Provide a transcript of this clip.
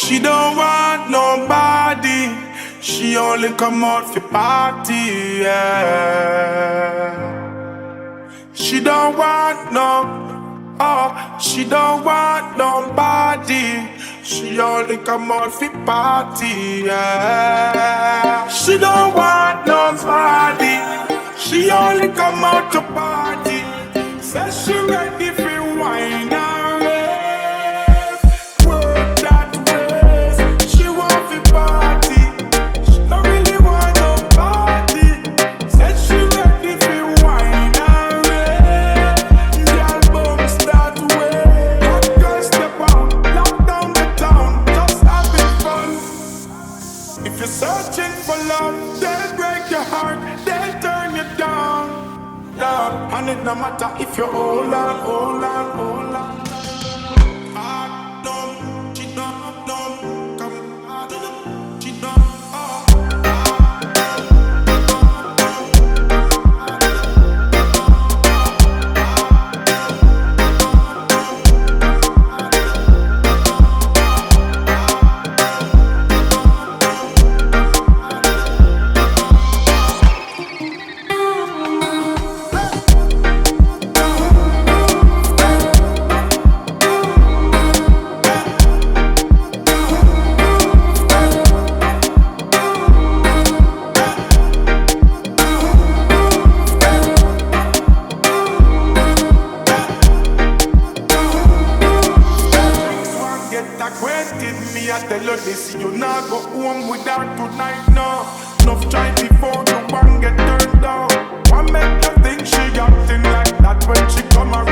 She don't want nobody. She only come out for party, yeah. She don't want she don't want nobody. She only come out for party, yeah. She don't want nobody. She only come out to party. Says she ready for wine and rave. Work that ways. She want for party. She don't really want nobody. Says she ready for wine and rave. Girl bumps that way. Hot girl step out, lock down the town, just having fun. If you're searching for love, they'll break your heart, they'll turn you down. And it no matter if you're old and old and old and hard dumb, she dumb, come hard dumb, she dumb, me, I tell you this, you not go home without tonight, no. Enough try before you one get turned down. One make you think she acting like that when she come around.